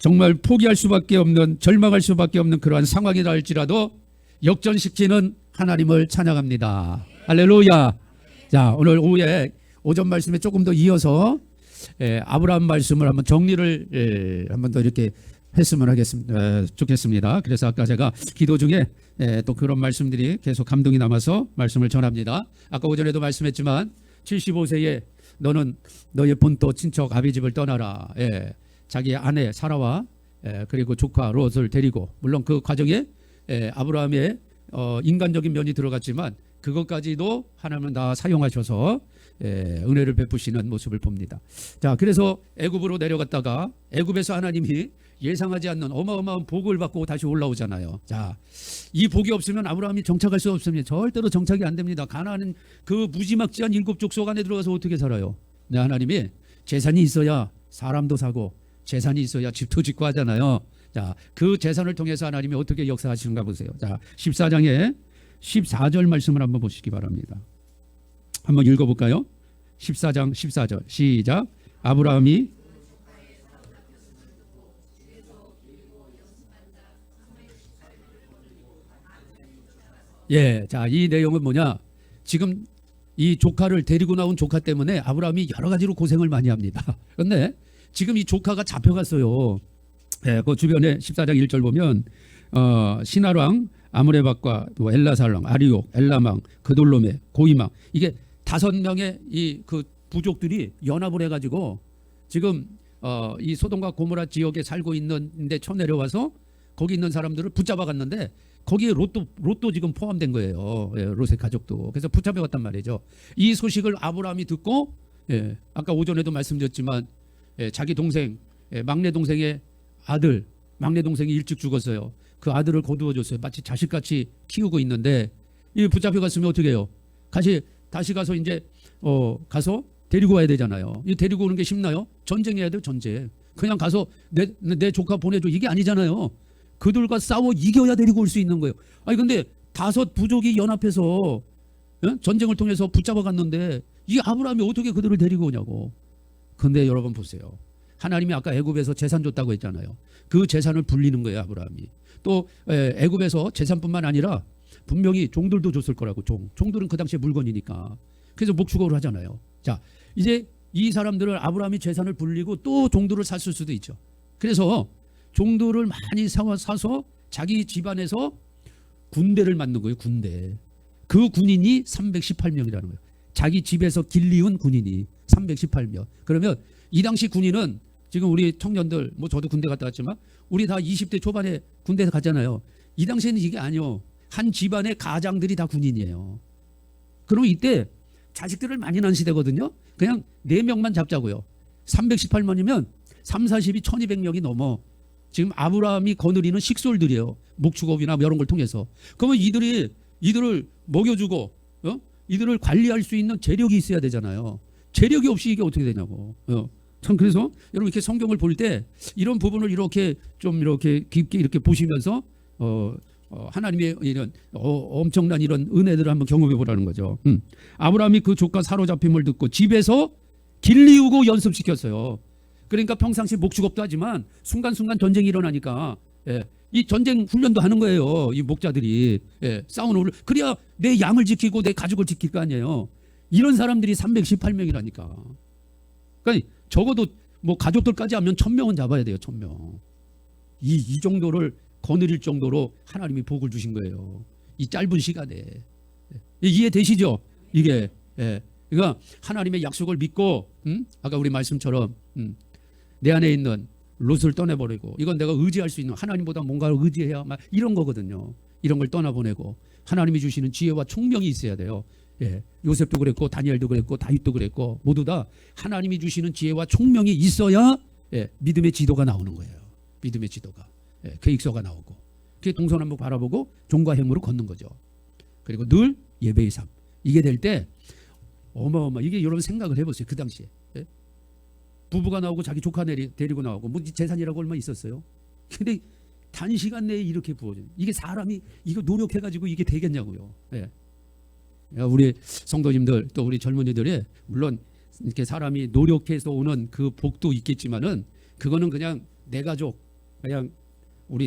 정말 포기할 수밖에 없는, 절망할 수밖에 없는 그러한 상황이라 할지라도 역전시키는 하나님을 찬양합니다. 할렐루야. 자, 오늘 오후에 오전 말씀에 조금 더 이어서 아브라함 말씀을 한번 정리를 한번 더 이렇게 했으면 좋겠습니다. 그래서 아까 제가 기도 중에 또 그런 말씀들이 계속 감동이 남아서 말씀을 전합니다. 아까 오전에도 말씀했지만 75세에 너는 너의 본토 친척 아비 집을 떠나라. 자기 아내 사라와 그리고 조카 롯을 데리고, 물론 그 과정에 아브라함의 인간적인 면이 들어갔지만 그것까지도 하나님은 다 사용하셔서 은혜를 베푸시는 모습을 봅니다. 자, 그래서 애굽으로 내려갔다가 애굽에서 하나님이 예상하지 않는 어마어마한 복을 받고 다시 올라오잖아요. 자, 이 복이 없으면 아브라함이 정착할 수 없습니다. 절대로 정착이 안 됩니다. 가나안은 그 무지막지한 일곱 족속 안에 들어가서 어떻게 살아요? 네, 하나님이 재산이 있어야 사람도 사고 재산이 있어야 집도 짓고 하잖아요. 자, 그 재산을 통해서 하나님이 어떻게 역사하시는가 보세요. 자, 14장에 14절 말씀을 한번 보시기 바랍니다. 한번 읽어볼까요? 14장 14절 시작. 아브라함이 자, 이 내용은 뭐냐? 지금 이 조카를 데리고 나온 조카 때문에 아브라함이 여러 가지로 고생을 많이 합니다. 그런데 지금 이 조카가 잡혀갔어요. 그 주변에 14장 1절 보면 시나랑 아므레박과 또 엘라살랑, 아리옥, 엘라망, 그돌로메, 고이망, 이게 5명의 이 그 부족들이 연합을 해가지고 지금 이 소돔과 고모라 지역에 살고 있는데 쳐내려와서 거기 있는 사람들을 붙잡아 갔는데 거기에 롯도 지금 포함된 거예요. 롯의 가족도. 그래서 붙잡혀갔단 말이죠. 이 소식을 아브라함이 듣고 아까 오전에도 말씀드렸지만 자기 동생, 막내 동생의 아들, 막내 동생이 일찍 죽었어요. 그 아들을 거두어줬어요. 마치 자식같이 키우고 있는데 이 붙잡혀갔으면 어떻게 해요? 다시 가서 이제 가서 데리고 와야 되잖아요. 이 데리고 오는 게 쉽나요? 전쟁해야 돼요. 전쟁. 그냥 가서 내 조카 보내줘, 이게 아니잖아요. 그들과 싸워 이겨야 데리고 올 수 있는 거예요. 아니 근데 5 부족이 연합해서 전쟁을 통해서 붙잡아 갔는데 이 아브라함이 어떻게 그들을 데리고 오냐고. 근데 여러분 보세요. 하나님이 아까 애굽에서 재산 줬다고 했잖아요. 그 재산을 불리는 거예요, 아브라함이. 또 애굽에서 재산뿐만 아니라 분명히 종들도 줬을 거라고. 종들은 그 당시에 물건이니까. 그래서 목축업을 하잖아요. 자, 이제 이 사람들을 아브라함이 재산을 불리고 또 종들을 샀을 수도 있죠. 그래서 종들을 많이 사서 자기 집안에서 군대를 만든 거예요. 군대. 그 군인이 318명이라는 거예요. 자기 집에서 길리운 군인이 318명. 그러면 이 당시 군인은 지금 우리 청년들, 뭐 저도 군대 갔다 왔지만 우리 다 20대 초반에 군대 갔잖아요. 이 당시에는 이게 아니요. 한 집안의 가장들이 다 군인이에요. 그럼 이때 자식들을 많이 낳은 시대거든요. 그냥 4명만 잡자고요. 318명이면 3, 40이 1200명이 넘어. 지금 아브라함이 거느리는 식솔들이에요. 목축업이나 이런 걸 통해서. 그러면 이들을 먹여주고 이들을 관리할 수 있는 재력이 있어야 되잖아요. 재력이 없이 이게 어떻게 되냐고. 참, 그래서 여러분 이렇게 성경을 볼 때 이런 부분을 이렇게 좀 이렇게 깊게 이렇게 보시면서 하나님의 이런 엄청난 이런 은혜들을 한번 경험해 보라는 거죠. 아브라함이 그 조카 사로잡힘을 듣고 집에서 길리우고 연습시켰어요. 그러니까 평상시 목축업도 하지만 순간순간 전쟁이 일어나니까 이 전쟁 훈련도 하는 거예요. 이 목자들이 싸우는 그래야 내 양을 지키고 내 가족을 지킬 거 아니에요. 이런 사람들이 318명이라니까. 그러니까 적어도 뭐 가족들까지 하면 1000명은 잡아야 돼요. 1000명. 이 정도를 거느릴 정도로 하나님이 복을 주신 거예요. 이 짧은 시간에. 이해되시죠? 이게. 그러니까 하나님의 약속을 믿고 아까 우리 말씀처럼 내 안에 있는 롯을 떠내버리고, 이건 내가 의지할 수 있는, 하나님보다 뭔가를 의지해야 막 이런 거거든요. 이런 걸 떠나보내고 하나님이 주시는 지혜와 총명이 있어야 돼요. 요셉도 그랬고 다니엘도 그랬고 다윗도 그랬고 모두 다 하나님이 주시는 지혜와 총명이 있어야 믿음의 지도가 나오는 거예요. 믿음의 지도가. 계획서가 나오고 그게 동서남북 바라보고 종과 행무로 걷는 거죠. 그리고 늘 예배의 삶. 이게 될 때 이게 여러분 생각을 해보세요. 그 당시에 부부가 나오고 자기 조카 데리고 나오고 뭐 재산이라고 얼마 있었어요. 근데 단시간 내에 이렇게 부어져요. 이게 사람이 이거 노력해가지고 이게 되겠냐고요. 우리 성도님들 또 우리 젊은이들이 물론 이렇게 사람이 노력해서 오는 그 복도 있겠지만은 그거는 그냥 내 가족 그냥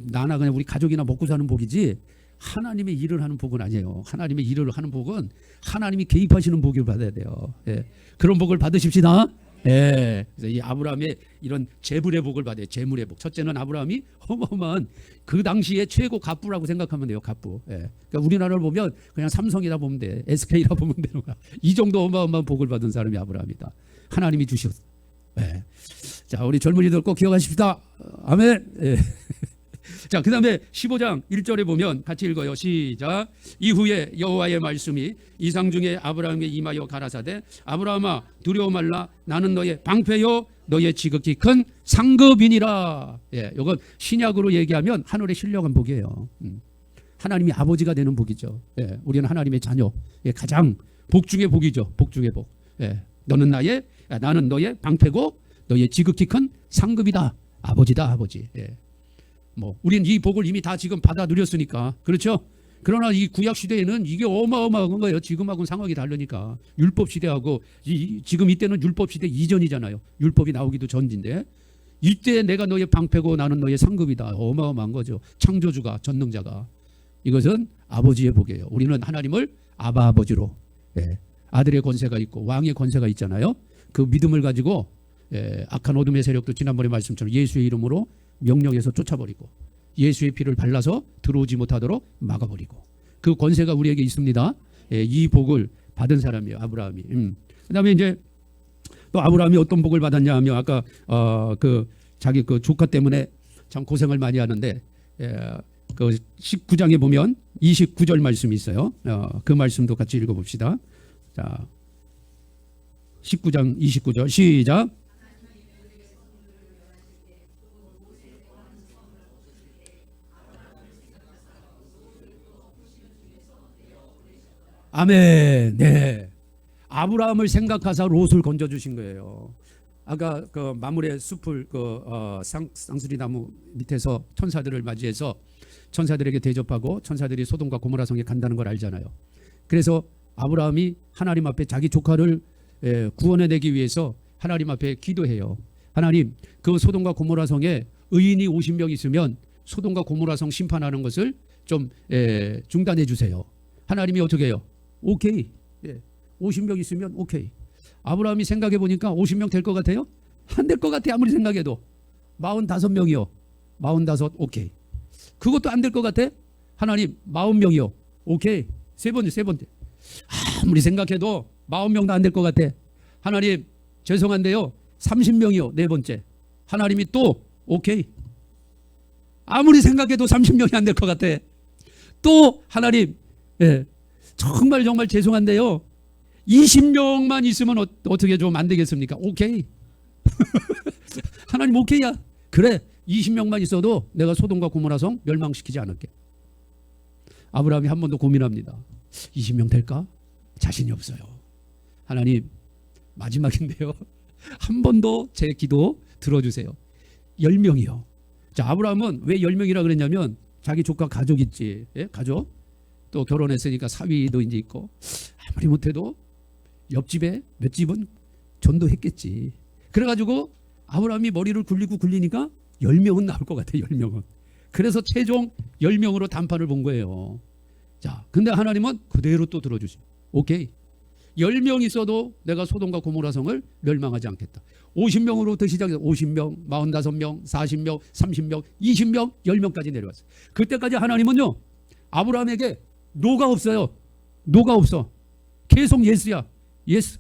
나나 그냥 우리 가족이나 먹고 사는 복이지 하나님의 일을 하는 복은 아니에요. 하나님의 일을 하는 복은 하나님이 개입하시는 복을 받아야 돼요. 예. 그런 복을 받으십시다. 예. 그래서 이 아브라함의 이런 재물의 복을 받아요. 재물의 복. 첫째는 아브라함이 어마어마한 그 당시에 최고 갑부라고 생각하면 돼요. 갑부. 예. 그러니까 우리나라를 보면 그냥 삼성이라 보면 돼. SK라 보면 되는 거야. 이 정도 어마어마한 복을 받은 사람이 아브라함이다. 하나님이 주셨어. 예. 자, 우리 젊은이들 꼭 기억하십시다. 아멘. 예. 자, 그 다음에 15장 1절에 보면 같이 읽어요. 시작. 이후에 여호와의 말씀이 이상 중에 아브라함에게 임하여 가라사대 아브라함아 두려워 말라 나는 너의 방패요 너의 지극히 큰 상급이니라. 예, 이건 신약으로 얘기하면 하늘의 신령한 복이에요. 하나님이 아버지가 되는 복이죠. 예, 우리는 하나님의 자녀. 예, 가장 복 중의 복이죠. 복 중의 복. 예, 나는 너의 방패고 너의 지극히 큰 상급이다. 아버지다, 아버지. 예. 우린 이 복을 이미 다 지금 받아 누렸으니까. 그렇죠? 그러나 이 구약 시대에는 이게 어마어마한 거예요. 지금하고는 상황이 다르니까. 율법 시대하고 지금 이때는 율법 시대 이전이잖아요. 율법이 나오기도 전인데 이때 내가 너의 방패고 나는 너의 상급이다. 어마어마한 거죠. 창조주가, 전능자가. 이것은 아버지의 복이에요. 우리는 하나님을 아바 아버지로, 예, 아들의 권세가 있고 왕의 권세가 있잖아요. 그 믿음을 가지고, 예, 악한 어둠의 세력도 지난번에 말씀처럼 예수의 이름으로 명령해서 쫓아버리고 예수의 피를 발라서 들어오지 못하도록 막아버리고 그 권세가 우리에게 있습니다. 예, 이 복을 받은 사람이에요. 아브라함이. 그다음에 이제 또 아브라함이 어떤 복을 받았냐 하면 아까 자기 그 조카 때문에 참 고생을 많이 하는데, 예, 그 19장에 보면 29절 말씀이 있어요. 그 말씀도 같이 읽어봅시다. 자, 19장 29절 시작. 아멘. 네. 아브라함을 생각하사 롯을 건져 주신 거예요. 아까 그 마물의 숲을 쌍수리 나무 밑에서 천사들을 맞이해서 천사들에게 대접하고 천사들이 소돔과 고모라 성에 간다는 걸 알잖아요. 그래서 아브라함이 하나님 앞에 자기 조카를 구원해내기 위해서 하나님 앞에 기도해요. 하나님, 그 소돔과 고모라 성에 의인이 50명 있으면 소돔과 고모라 성 심판하는 것을 좀 중단해 주세요. 하나님이 어떻게 해요? 오케이. 예. 50명 있으면 오케이. 아브라함이 생각해 보니까 50명 될 것 같아요? 안 될 것 같아. 아무리 생각해도 45명이요. 45 오케이. 그것도 안 될 것 같아? 하나님 40명이요. 오케이. 세 번째. 아무리 생각해도 40명도 안 될 것 같아. 하나님 죄송한데요. 30명이요. 네 번째. 하나님이 또 오케이. 아무리 생각해도 30명이 안 될 것 같아. 또 하나님, 예, 정말 죄송한데요. 20명만 있으면 어떻게 좀 안 되겠습니까? 오케이. 하나님 오케이야. 그래. 20명만 있어도 내가 소돔과 고모라 성 멸망시키지 않을게. 아브라함이 한 번 더 고민합니다. 20명 될까? 자신이 없어요. 하나님 마지막인데요. 한 번 더 제 기도 들어주세요. 10명이요. 자, 아브라함은 왜 10명이라 그랬냐면 자기 조카 가족 있지. 예? 가족. 또 결혼했으니까 사위도 이제 있고 아무리 못해도 옆집에 몇 집은 전도했겠지. 그래가지고 아브라함이 머리를 굴리니까 10명은 나올 것 같아. 10명은. 그래서 최종 10명으로 단판을 본 거예요. 자, 근데 하나님은 그대로 또 들어주시죠. 오케이. 10명 있어도 내가 소돔과 고모라 성을 멸망하지 않겠다. 50명으로부터 시작해서 50명, 45명, 40명, 30명, 20명, 10명까지 내려왔어요. 그때까지 하나님은요, 아브라함에게 노가 없어요. 노가 없어. 계속 예스야. 예스.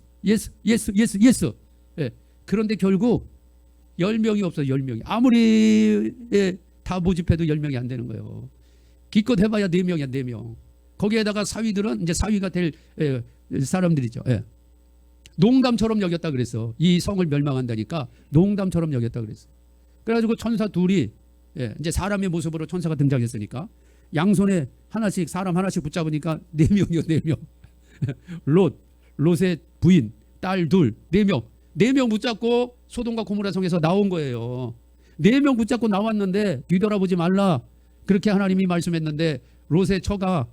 예. 그런데 결국 10명이 없어요. 10명이. 아무리 다 모집해도 10명이 안 되는 거예요. 기껏 해봐야 4명이야. 4명. 거기에다가 사위들은 이제 사위가 될 사람들이죠. 예. 농담처럼 여겼다 그랬어. 이 성을 멸망한다니까 농담처럼 여겼다 그랬어. 그래가지고 천사 둘이, 예, 이제 사람의 모습으로 천사가 등장했으니까 양손에 하나씩 사람 하나씩 붙잡으니까 4명이요. 4명. 롯의 부인 딸 둘 4명. 4명 붙잡고 소돔과 고모라 성에서 나온 거예요. 4명 붙잡고 나왔는데 뒤돌아보지 말라. 그렇게 하나님이 말씀했는데 롯의 처가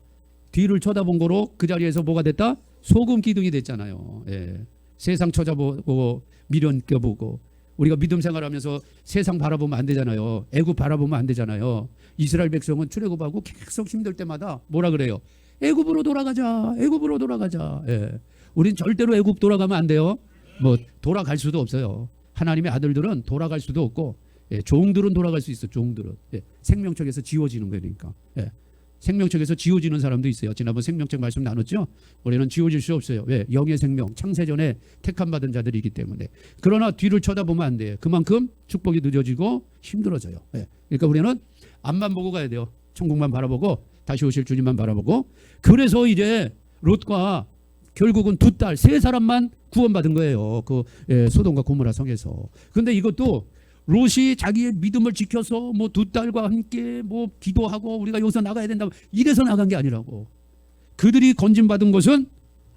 뒤를 쳐다본 거로 그 자리에서 뭐가 됐다? 소금 기둥이 됐잖아요. 예. 세상 쳐다보고 미련 껴보고 우리가 믿음 생활하면서 세상 바라보면 안 되잖아요. 애굽 바라보면 안 되잖아요. 이스라엘 백성은 출애굽하고 계속 힘들 때마다 뭐라 그래요? 애굽으로 돌아가자. 애굽으로 돌아가자. 예. 우린 절대로 애굽 돌아가면 안 돼요. 뭐 돌아갈 수도 없어요. 하나님의 아들들은 돌아갈 수도 없고, 예. 종들은 돌아갈 수 있어. 종들은. 예. 생명책에서 지워지는 거니까. 예. 생명책에서 지워지는 사람도 있어요. 지난번 생명책 말씀 나눴죠. 우리는 지워질 수 없어요. 왜? 영의 생명, 창세전에 택함받은 자들이기 때문에. 그러나 뒤를 쳐다보면 안 돼요. 그만큼 축복이 늦어지고 힘들어져요. 예. 그러니까 우리는 앞만 보고 가야 돼요. 천국만 바라보고 다시 오실 주님만 바라보고. 그래서 이제 롯과 결국은 두 딸, 세 사람만 구원받은 거예요. 그 소돔과 고모라 성에서. 근데 이것도 롯이 자기의 믿음을 지켜서 뭐 두 딸과 함께 뭐 기도하고 우리가 여기서 나가야 된다 이래서 나간 게 아니라고. 그들이 건진받은 것은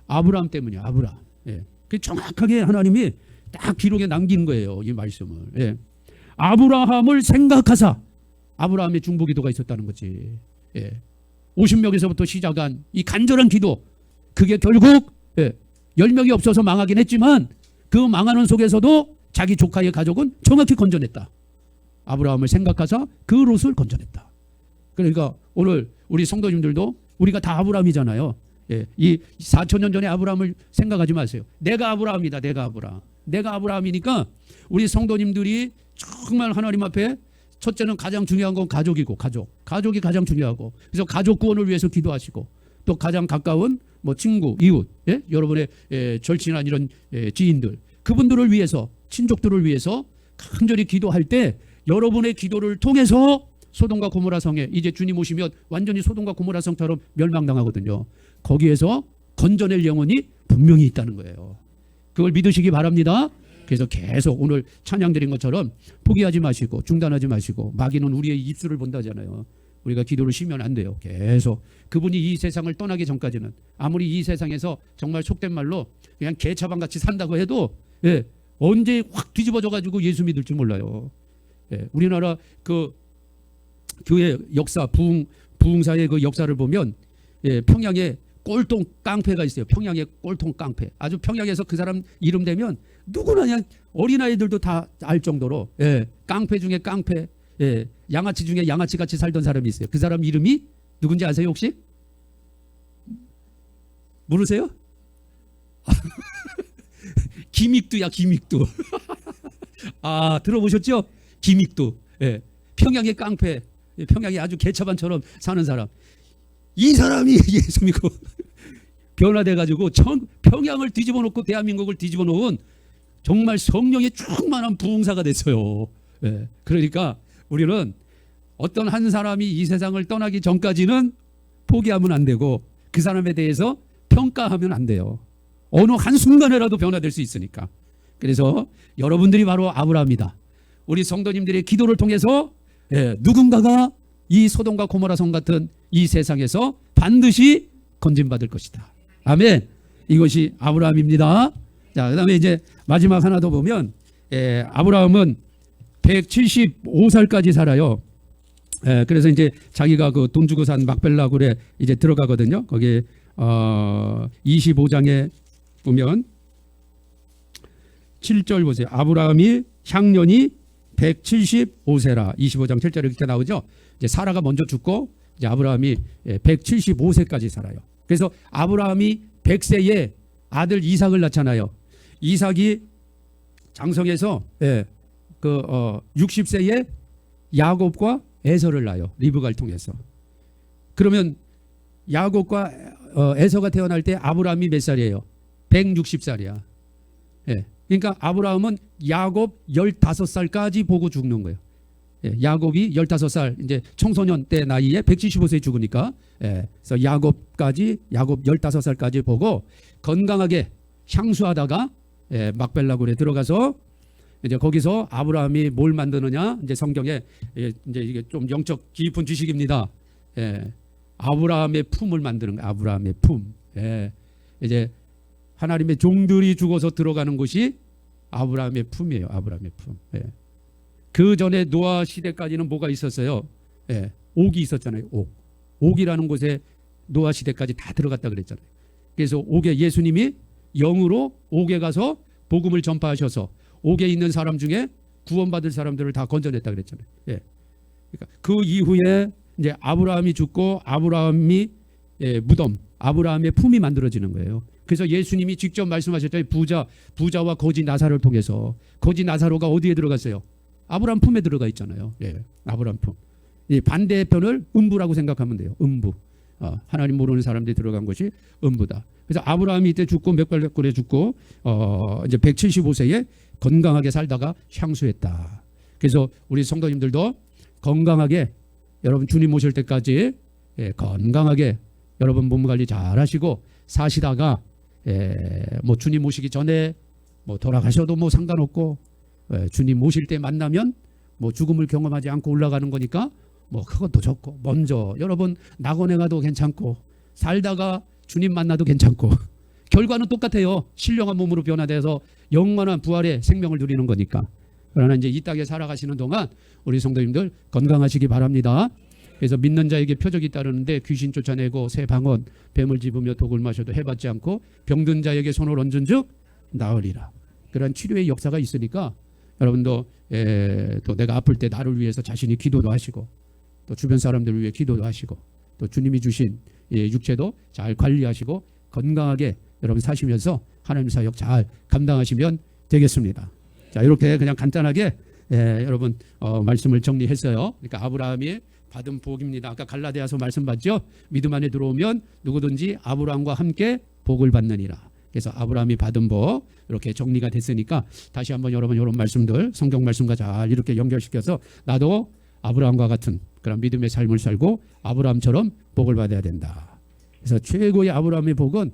아브라함 때문이야. 아브라함. 예. 그 정확하게 하나님이 딱 기록에 남긴 거예요. 이 말씀을. 예. 아브라함을 생각하사. 아브라함의 중보기도가 있었다는 거지. 예. 50명에서부터 시작한 이 간절한 기도. 그게 결국 10명이 없어서 망하긴 했지만 그 망하는 속에서도 자기 조카의 가족은 정확히 건져냈다. 아브라함을 생각하사 그 롯을 건져냈다. 그러니까 오늘 우리 성도님들도 우리가 다 아브라함이잖아요. 예, 이 4,000년 전에 아브라함을 생각하지 마세요. 내가 아브라함이다. 내가 아브라함. 내가 아브라함이니까 우리 성도님들이 정말 하나님 앞에 첫째는 가장 중요한 건 가족이고 가족이 가장 중요하고 그래서 가족 구원을 위해서 기도하시고 또 가장 가까운 뭐 친구, 이웃, 예? 여러분의 절친한 이런 지인들 그분들을 위해서 친족들을 위해서 간절히 기도할 때 여러분의 기도를 통해서 소돔과 고모라 성에 이제 주님 오시면 완전히 소돔과 고모라 성처럼 멸망당하거든요. 거기에서 건져낼 영혼이 분명히 있다는 거예요. 그걸 믿으시기 바랍니다. 그래서 계속 오늘 찬양 드린 것처럼 포기하지 마시고 중단하지 마시고 마귀는 우리의 입술을 본다잖아요. 우리가 기도를 쉬면 안 돼요. 계속 그분이 이 세상을 떠나기 전까지는 아무리 이 세상에서 정말 속된 말로 그냥 개차반같이 산다고 해도 언제 확 뒤집어져 가지고 예수 믿을지 몰라요. 우리나라 그 교회 역사 부흥사의 그 역사를 보면 평양에 꼴통 깡패가 있어요. 평양에 꼴통 깡패. 아주 평양에서 그 사람 이름 되면 누구나 그냥 어린아이들도 다 알 정도로 깡패 중에 깡패, 양아치 중에 양아치 같이 살던 사람이 있어요. 그 사람 이름이 누군지 아세요 혹시? 모르세요? 김익두야 김익두. 아 들어보셨죠? 김익두. 평양의 깡패, 평양의 아주 개차반처럼 사는 사람. 이 사람이 예수 믿고 변화돼가지고 평양을 뒤집어 놓고 대한민국을 뒤집어 놓은 정말 성령의 충만한 부흥사가 됐어요. 그러니까 우리는 어떤 한 사람이 이 세상을 떠나기 전까지는 포기하면 안 되고 그 사람에 대해서 평가하면 안 돼요. 어느 한순간에라도 변화될 수 있으니까. 그래서 여러분들이 바로 아브라함이다. 우리 성도님들의 기도를 통해서 누군가가 이 소돔과 고모라 성 같은 이 세상에서 반드시 건진받을 것이다. 아멘. 이것이 아브라함입니다. 자, 그다음에 이제 마지막 하나 더 보면 아브라함은 175살까지 살아요. 그래서 이제 자기가 그 돈 주고 산 막벨라굴에 이제 들어가거든요. 거기에 25장에 보면 7절 보세요. 아브라함이 향년이 175세라. 25장 7절에 이렇게 나오죠. 이제 사라가 먼저 죽고 이제 아브라함이 175세까지 살아요. 그래서 아브라함이 100세에 아들 이삭을 낳잖아요. 이삭이 장성해서 60세에 야곱과 에서를 낳아요. 리브가를 통해서. 그러면 야곱과 에서가 태어날 때 아브라함이 몇 살이에요? 160살이야. 그러니까 아브라함은 야곱 15살까지 보고 죽는 거예요. 야곱이 15살 이제 청소년 때 나이에 175세에 죽으니까 그래서 야곱 15살까지 보고 건강하게 향수하다가 막벨라굴에 들어가서 이제 거기서 아브라함이 뭘 만드느냐 이제 성경에 이제 이게 좀 영적 깊은 지식입니다. 아브라함의 품을 만드는 거예요. 아브라함의 품. 이제 하나님의 종들이 죽어서 들어가는 곳이 아브라함의 품이에요. 아브라함의 품. 그 전에 노아 시대까지는 뭐가 있었어요? 옥이 있었잖아요. 옥이라는 곳에 노아 시대까지 다 들어갔다 그랬잖아요. 그래서 옥에 예수님이 영으로 옥에 가서 복음을 전파하셔서 옥에 있는 사람 중에 구원받을 사람들을 다 건져냈다 그랬잖아요. 예. 그러니까 그 이후에 이제 아브라함이 죽고 아브라함이 무덤, 아브라함의 품이 만들어지는 거예요. 그래서 예수님이 직접 말씀하셨죠. 부자와 거지 나사로를 통해서. 거지 나사로가 어디에 들어갔어요? 아브라함 품에 들어가 있잖아요. 예, 아브라함 품. 이 반대편을 음부라고 생각하면 돼요. 음부. 하나님 모르는 사람들이 들어간 것이 음부다. 그래서 아브라함이 이때 죽고 몇 꼴에 죽고 이제 175세에 건강하게 살다가 향수했다. 그래서 우리 성도님들도 건강하게 여러분 주님 오실 때까지 건강하게 여러분 몸 관리 잘 하시고 사시다가 뭐 주님 오시기 전에 뭐 돌아가셔도 뭐 상관없고 주님 오실 때 만나면 뭐 죽음을 경험하지 않고 올라가는 거니까 뭐 그것도 좋고 먼저 여러분 낙원에 가도 괜찮고 살다가 주님 만나도 괜찮고 결과는 똑같아요. 신령한 몸으로 변화돼서 영원한 부활의 생명을 누리는 거니까. 그러나 이제 이 땅에 살아가시는 동안 우리 성도님들 건강하시기 바랍니다. 그래서 믿는 자에게 표적이 따르는데 귀신 쫓아내고 새 방언 뱀을 집으며 독을 마셔도 해받지 않고 병든 자에게 손을 얹은 즉 나으리라. 그런 치료의 역사가 있으니까 여러분도 또 내가 아플 때 나를 위해서 자신이 기도도 하시고 또 주변 사람들을 위해 기도도 하시고 또 주님이 주신 육체도 잘 관리하시고 건강하게 여러분 사시면서 하나님 사역 잘 감당하시면 되겠습니다. 자, 이렇게 그냥 간단하게 여러분 말씀을 정리했어요. 그러니까 아브라함이 받은 복입니다. 아까 갈라디아서 말씀 봤죠? 믿음 안에 들어오면 누구든지 아브라함과 함께 복을 받느니라. 그래서 아브라함이 받은 복 이렇게 정리가 됐으니까 다시 한번 여러분 이런 말씀들 성경 말씀과 잘 이렇게 연결시켜서 나도 아브라함과 같은 그런 믿음의 삶을 살고 아브라함처럼 복을 받아야 된다. 그래서 최고의 아브라함의 복은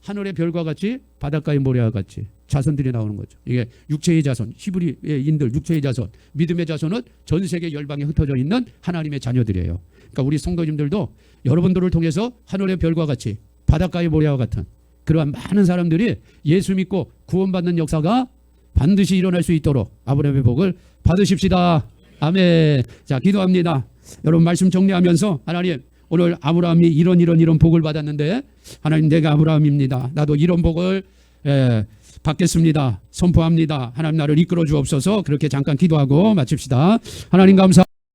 하늘의 별과 같이 바닷가의 모래와 같이 자손들이 나오는 거죠. 이게 육체의 자손, 히브리인들 육체의 자손, 믿음의 자손은 전 세계 열방에 흩어져 있는 하나님의 자녀들이에요. 그러니까 우리 성도님들도 여러분들을 통해서 하늘의 별과 같이 바닷가의 모래와 같은 그러한 많은 사람들이 예수 믿고 구원받는 역사가 반드시 일어날 수 있도록 아브라함의 복을 받으십시다. 아멘. 자, 기도합니다. 여러분 말씀 정리하면서 하나님 오늘 아브라함이 이런 복을 받았는데 하나님 내가 아브라함입니다. 나도 이런 복을 받겠습니다. 선포합니다. 하나님 나를 이끌어 주옵소서. 그렇게 잠깐 기도하고 마칩시다. 하나님 감사